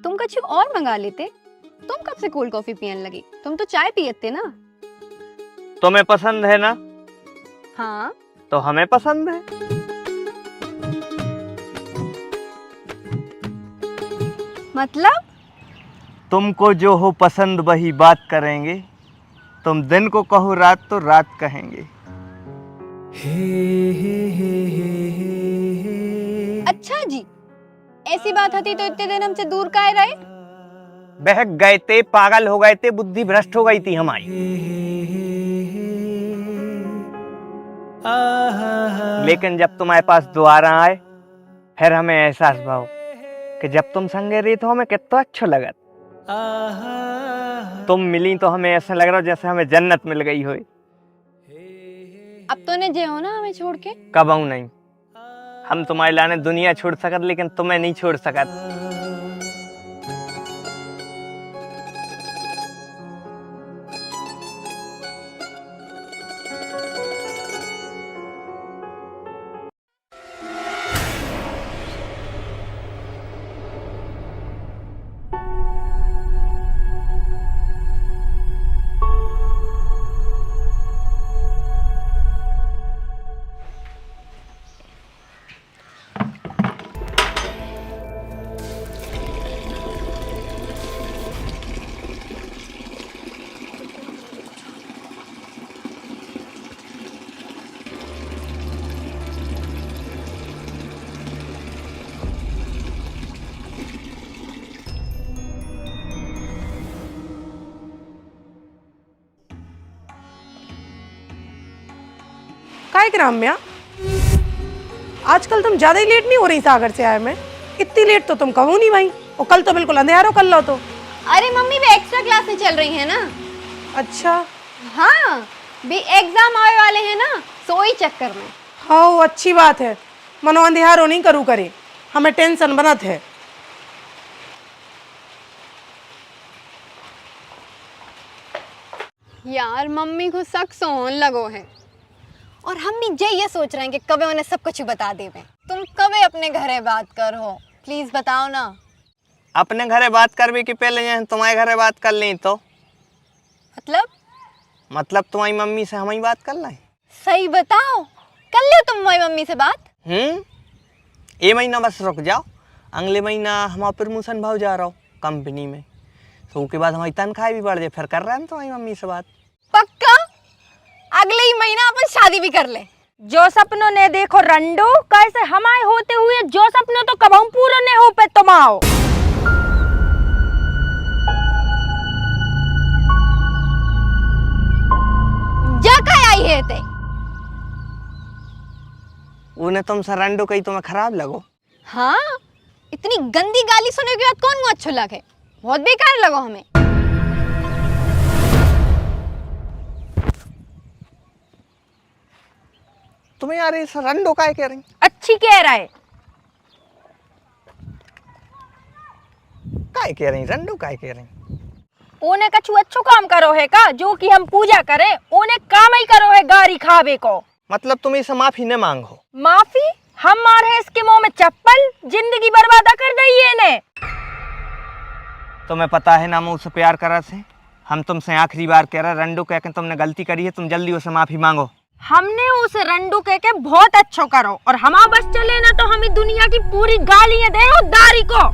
तुम कुछ और मंगा लेते। तुम कब से कोल्ड कॉफी पीने लगी? तुम तो चाय पियते ना। तुम्हें पसंद है ना? हाँ। तो हमें पसंद है। मतलब? तुमको जो हो पसंद वही बात करेंगे। तुम दिन को कहो रात तो रात कहेंगे। अच्छा जी, ऐसी बात होती तो इतने दिन हमसे दूर काहे रहे? बहक गए थे, पागल हो गए थे, बुद्धि भ्रष्ट हो गई थी हमारी। लेकिन जब तुम्हारे पास दोबारा आए, फिर हमें एहसास भाव कि जब तुम संगे रही तो हमें कितना अच्छा लगा। तुम मिली तो हमें ऐसा लग रहा जैसे हमें जन्नत मिल गई हो। अब तो ने जे हो ना हमें छोड़ के। कब आऊं नहीं। हम तुम्हारे लाने दुनिया छोड़ सकत, लेकिन तुम्हें नहीं छोड़ सकत। काय ग्राम्या, आजकल तुम ज्यादा ही लेट नहीं हो रही सागर से आए में? इतनी लेट तो तुम कहो नहीं भाई। और कल तो बिल्कुल अंधेरो कर लो तो। अरे मम्मी, वे एक्स्ट्रा क्लासें चल रही है ना। अच्छा। हाँ, भी एग्जाम आने वाले हैं ना, सोई चक्कर में। हाँ, अच्छी बात है। मनो अंधेरो नहीं करू करे, हमें टेंशन बनत है। यार मम्मी को शक सोन लगो है, और हम भी ये सोच रहे हैं कि कब उन्हें सब कुछ बता देवे। तुम कब अपने घरे बात करो, प्लीज बताओ ना। अपने घरे बात करबी कि पहले यहाँ तुम्हारे घरे बात कर ली तो? मतलब तुम्हारी मम्मी से हम ही बात कर लें। सही बताओ, कर लियो तुम हमारी मम्मी से बात। ये महीना बस रुक जाओ। अगले महीना हमारा प्रमोशन भाव जा रहा हो कंपनी में, तो उसके बाद हमारी तनख्वाह भी बढ़ जाए, फिर कर रहे हैं तुम्हारी मम्मी से बात। पक्का? अगले ही महीना अपन शादी भी कर ले। जो सपनों ने देखो रंडो, कैसे हमारे होते हुए जो सपनों तो कब हम पूरे ने हो पे तुम आओ। जा का आई है ते? उन्हें तुम सरंडो कही तुम्हें खराब लगो? हाँ, इतनी गंदी गाली सुनने के बाद कौन को अच्छो लगे? बहुत बेकार लगो हमें। तुम्हें यार ये सरंडो काय कह रही? अच्छी कह रहा है। काय कह रही रंडो काय कह रही? ओने कछु अच्छो काम करो है का, जो कि हम पूजा करें? ओने काम ही करो है गारी खावे को। मतलब तुम इसे माफी न मांगो? माफी? हम मार है इसके मुंह में चप्पल, जिंदगी बर्बाद कर दी है ने। तुम्हें पता है ना मैं उससे प्यार करा से। हम तुमसे आखिरी बार कह रहे रंडो कह के तुमने गलती करी है, तुम जल्दी उसे माफी मांगो। हमने उस रंडू कह के बहुत अच्छो करो, और हमारा बस चले ना तो हमें दुनिया की पूरी गालियां दे दारी को।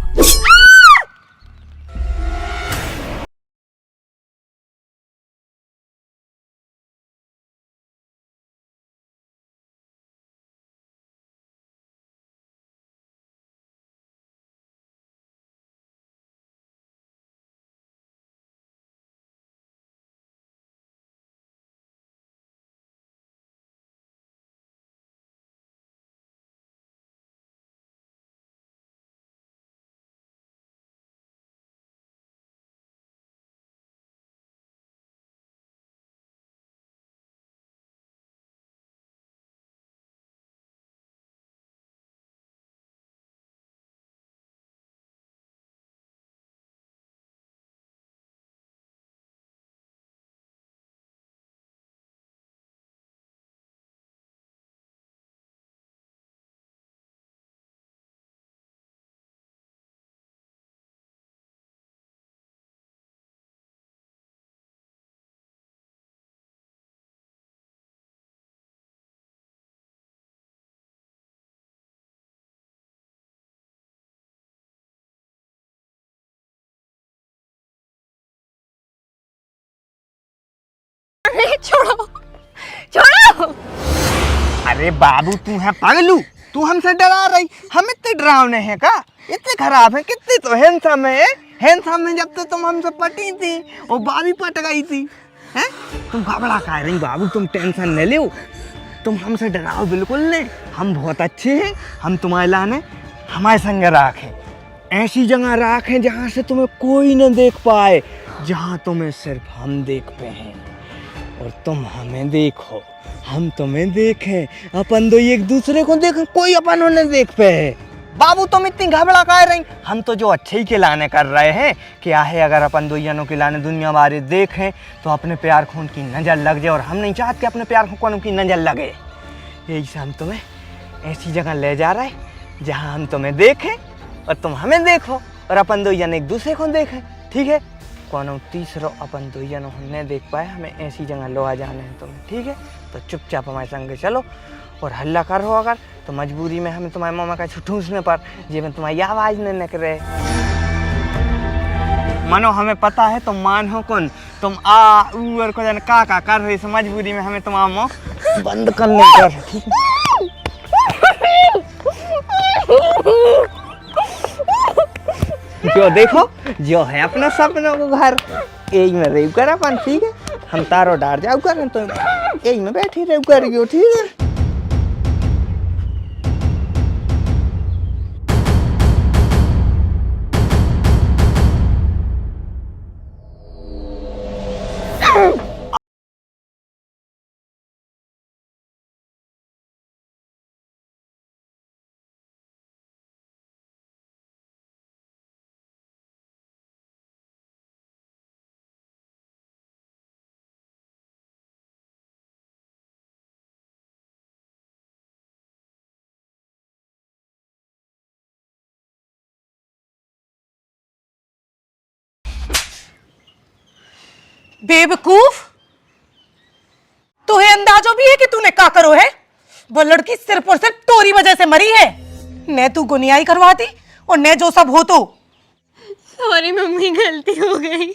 अरे छोड़ो छोड़ो। अरे बाबू तू है पागलू, तू हमसे डरा रही। हम इतने डरावने हैं का? इतने खराब है? कितने तो हैंडसम है। हैंडसम में जब तो तुम हमसे पटी थी और बाबी पट गई थी। हैं? तुम घबरा का रही बाबू, तुम टेंशन न लो, तुम हमसे डराओ बिल्कुल नहीं। हम बहुत अच्छे हैं। हम तुम्हारे लाने हमारे संग राखें, ऐसी जगह राखें जहाँ से तुम्हें कोई न देख पाए, जहाँ तुम्हें सिर्फ हम देख पे हैं और तुम हमें देखो, हम तुम्हें देखें। अपन दो एक दूसरे को देखें, कोई अपन उन्हें देख पे है। बाबू तुम इतनी घबरा का रही? हम तो जो अच्छे ही के लाने कर रहे हैं। क्या है अगर अपन दो जनों के लाने दुनिया वाले देखें तो अपने प्यार खून की नज़र लग जाए, और हम नहीं चाहते अपने प्यार खून की नज़र लगे। यही से हम तुम्हें ऐसी जगह ले जा रहे हैं जहाँ हम तुम्हें देखें और तुम हमें देखो, और अपन दो जन एक दूसरे को देखें। ठीक है? कौन तीसरा अपन दो जनों हमने देख पाए, हमें ऐसी जगह लो आ जाने हैं तुम्हें। ठीक है? तो चुपचाप हमारे संग चलो, और हल्ला करो अगर तो मजबूरी में हमें तुम्हारे मामा का ठूसने पर जी में तुम्हारी आवाज़ नहीं निकले। मानो हमें पता है तुम मान हो कौन, तुम आ ऊर को जन का कर रही, से मजबूरी में हमें तुम्हारा मुँह बंद करने कर। ठीक है? जो देखो जो है अपना सपनों को घर, यही में रेव कर अपन। ठीक है? हम तारो डार जाओ कर, तो यही में बैठी रेव करियो। ठीक है? बेवकूफ, तुम्हें अंदाजो भी है कि तूने क्या करो है? वो लड़की सिर्फ और सिर्फ तोरी वजह से मरी है। न तू गुनियाई करवाती और न जो सब हो तो। सॉरी मम्मी, गलती हो गई।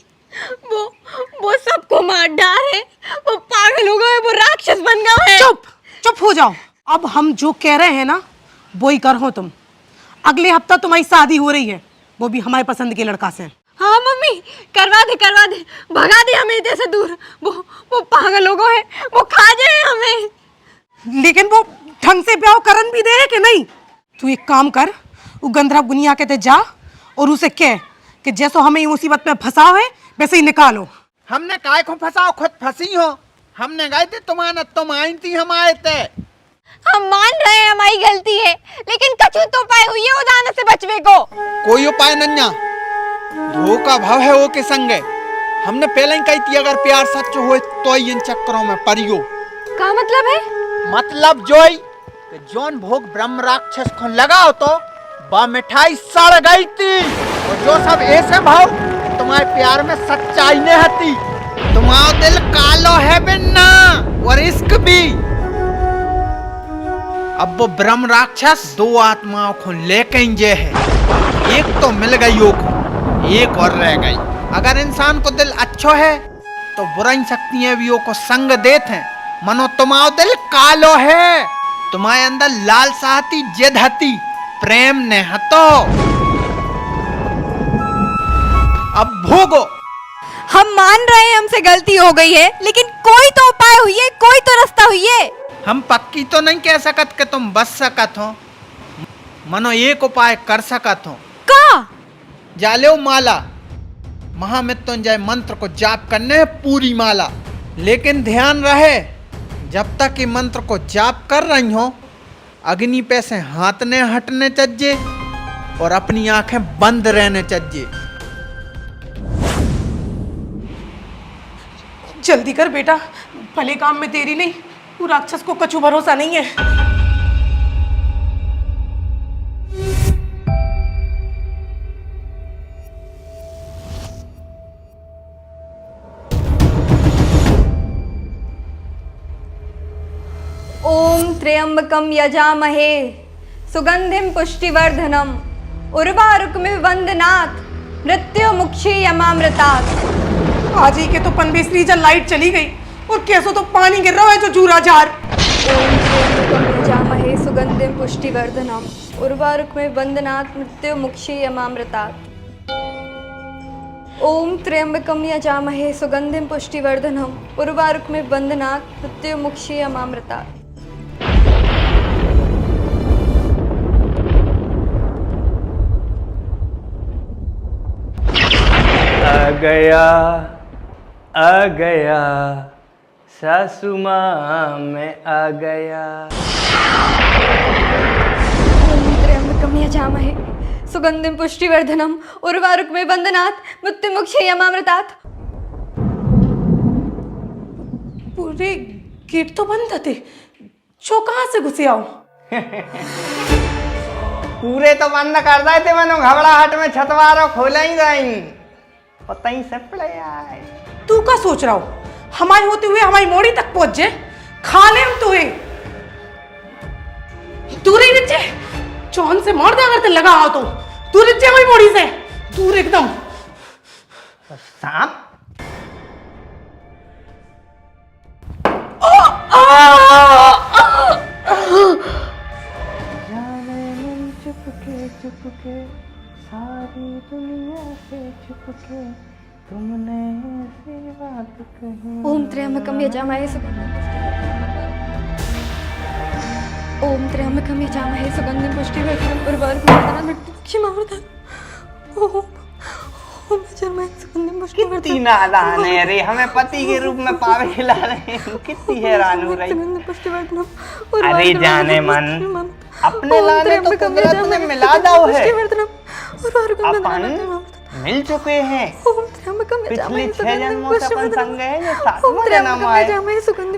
वो सबको मार डाले, वो पागल हो गए, वो राक्षस बन गए हैं। चुप चुप हो जाओ। अब हम जो कह रहे हैं ना वो ही करो तुम। अगले हफ्ता तुम्हारी शादी हो रही है, वो भी हमारे पसंद के लड़का से। हाँ मम्मी, करवा दे भगा दे हमें इधर से दूर। वो पागल लोगों है, वो खा जाए हमें। लेकिन वो ढंग से ब्याह करन भी दे है कि नहीं? तू एक काम कर, वो गंधर्व गुनिया कहते जा और उसे कह कि जैसो हमें मुसीबत में फंसाओ है वैसे ही निकालो। हमने काय को फंसाओ, खुद फंसी हो। हमने गए थे तुम्हारा, तुम आई थी, हम आए थे। हम मान रहे हैं हमारी गलती है, लेकिन कछु तो उपाय हुई है उदाहरण से बचवे को। कोई उपाय नन्या, धोखा भाव है वो के संग। हमने पहले ही कही थी अगर प्यार सच हो तो इन चक्करों में परियो। क्या मतलब है? मतलब जोई कि जौन भोग ब्रह्म राक्षस को लगाओ तो बा मिठाई सड़ गई थी, और जो सब ऐसे भाव तुम्हारे प्यार में सच्चाई नहीं हती। तुम्हारा दिल कालो है बिन्ना और इश्क भी। अब वो ब्रह्म राक्षस दो आत्माओं को लेके जे है, एक तो मिल गई को, एक और रह गई। अगर इंसान को दिल अच्छो है तो बुराई शक्तियां भी को संग देते हैं। मनो तुम्हारा दिल कालो है, तुम्हारे अंदर लालसा हती, जिद हती, प्रेम ने हतो। अब भोगो। हम मान रहे हैं हमसे गलती हो गई है, लेकिन कोई तो उपाय हुई है, कोई तो रास्ता हुई है। हम पक्की तो नहीं कह सकत कि तुम बच सकत हो, मनो एक उपाय कर सकत हो। का? जाले माला, महामृत्युंजय मंत्र को जाप करने है पूरी माला। लेकिन ध्यान रहे, जब तक ये मंत्र को जाप कर रही हो अग्नि पे से हाथ ने हटने चाहिए और अपनी आंखें बंद रहने चाहिए। जल्दी कर बेटा, भले काम में देरी नहीं। वो राक्षस को कछु भरोसा नहीं है। ओम त्र्यंबकम यजामहे सुगंधिम पुष्टिवर्धनम उर्वारुकमिव वंदनात् मृत्यु मुक्षी यमामृतात्। आज ही के तो पनबेसरी जब लाइट चली गई और कैसो तो पानी गिर रहा है जो जूरा जार। जामहे सुगंधिम पुष्टिवर्धनम उर्वारुकमे वंदनात् मृत्यु मुक्षीयमामृतात्। ओम त्र्यंबकम यजामहे सुगंधिम पुष्टिवर्धनम उर्वारुकमे वंदनात् मृत्यु मुक्षीयमामृतात्। आ गया सासू माँ मैं आ गया। ओम त्र्यंबकम यजामहे सुगंधिम पुष्टिवर्धनम उर्वारुकमे वंदनात् मृत्युमुक्षीयमामृतात्। पूरे गेट तो बंद थे, जो कहाँ से घुसे आओ? पूरे तो बंद कर दे थे, मैंने घबराहट में छतवारो खोला ही नहीं और तहीं से पड़े आए। तू का सोच रहा हो हमारे होते हुए हमारी मोड़ी तक पहुंच जाए? खा ले हम तुम्हें। दूर ही नीचे चौन से मार दे अगर ते लगा आओ तो। दूर नीचे हमारी मोड़ी से, दूर एकदम। सांप जाने मन चुपके सारी दुनिया से छुपके तुमने ऐसी बात कही। ओम त्र्यंबकम यजामहे ओम त्र्यंबकम यजामहे सुगंधिम पुष्टिवर्धनम उर्वारुकमे वंदनात् मृत्युमुक्षीयमामृतात्। ओम यजामहे सुगंधिम पुष्टिवर्धनम कितनी नादान है रे, हमें पति के रूप में पावे खिला रहे हैं। कितनी हैरान हो रही। सुगंधिम पुष्टिवर्धनम अरे जाने मन अपने लाने तो कुदरत ने मिला दाव है। अपन मिल चुके हैं। पिछले 6 जन्मों से अपन संग है, जो 7वां जन्म आए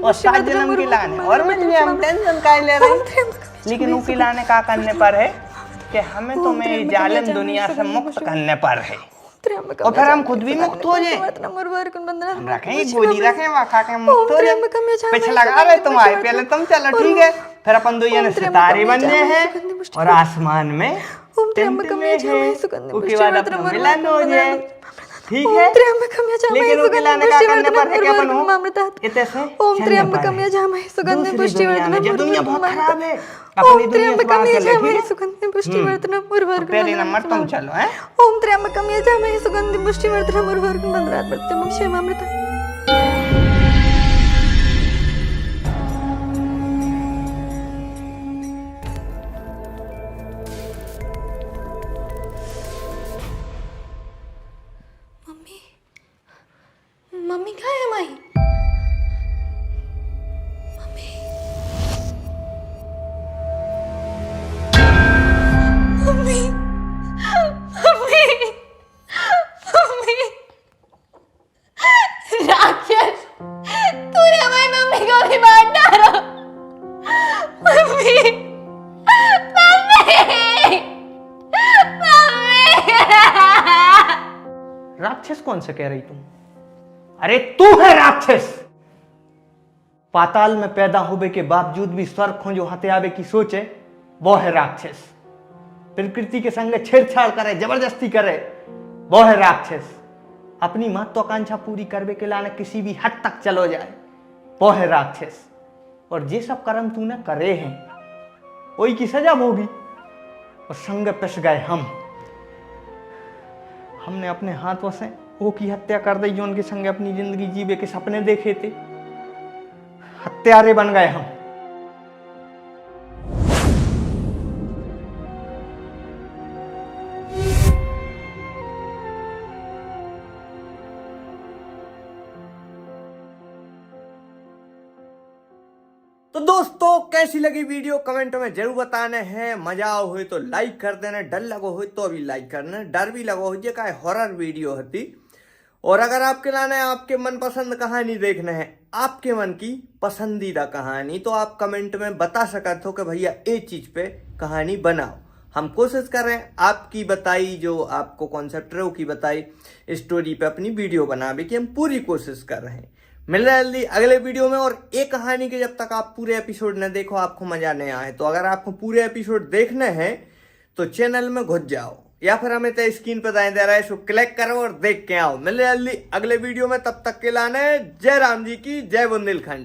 और 7 जन्म की लाने और मिल गए। हम टेंशन काहे ले रहे हैं, लेकिन उनकी लाने का करने पर है कि हमें तो मेरी जालिम दुनिया से मुक्त करने पर है और फिर हम खुद भी मुक्त हो जाए। हम रखें गोली रखें वहाँ खा के मुक्त हो जाए। पीछे लगा रहे तुम आए, पहले तुम चलो ठीक है, फिर अपन दो जने सितारे बन गए हैं और आसमान में टिमटिमे हैं। उसके बाद अपना मिलन हो जाए, ठीक है। लेकिन उनके लाने का करने पर है कि अपन हो इतने से दूसरी दुनिया में, जो दुनिया बहुत खराब है, अपनी दुनिया से बाहर चले, ठीक है। पहले नंबर तुम चलो हैं। ओम त्र्यंबकम यजामहे सुगंधिम पुष्टिवर्धनम उर्वारुकमे वंदनात् मृत्युमुक्षीयमामृतात्। मम्मी कहाँ है माही? मम्मी मम्मी मम्मी राक्षस, तूने हमारी मम्मी को भी मार डाला। Mummy mummy mummy. राक्षस कौन से कह रही तुम? अरे तू है राक्षस। पाताल में पैदा होने के बावजूद भी स्वर्ग खोजो हत्यावे की सोचे, वो है राक्षस। प्रकृति के संग छेड़छाड़ करे, जबरदस्ती करे, वो है राक्षस। अपनी महत्वाकांक्षा पूरी करने के लाने किसी भी हद तक चलो जाए, वो है राक्षस। और ये सब कर्म तूने करे हैं, वही की सजा होगी। और संग पिस गए हमने अपने हाथों से वो की हत्या कर दी जो उनके संग अपनी जिंदगी जीवे के सपने देखे थे। हत्यारे बन गए हम। तो दोस्तों कैसी लगी वीडियो कमेंट में जरूर बताने हैं। मजा आओ हुई तो लाइक कर देना, डर लगो हुई तो भी लाइक करना, डर भी लगो हुई का हॉरर वीडियो होती। और अगर आपके लाने आपके मनपसंद कहानी देखना है, आपके मन की पसंदीदा कहानी, तो आप कमेंट में बता सकते हो कि भैया ये चीज पे कहानी बनाओ। हम कोशिश कर रहे हैं आपकी बताई जो आपको कॉन्सेप्ट रहे की बताई स्टोरी पे अपनी वीडियो बनाने की हम पूरी कोशिश कर रहे हैं। मिल रहा है जल्दी अगले वीडियो में। और एक कहानी के जब तक आप पूरे एपिसोड न देखो आपको मजा नहीं आए, तो अगर आपको पूरे एपिसोड देखने हैं तो चैनल में घुस जाओ, या फिर हमें तो स्क्रीन पर दाएं दे रहा है, सो क्लिक करो और देख के आओ। मिले जल्दी अगले वीडियो में, तब तक के लाने जय राम जी की जय बुंदेलखंड।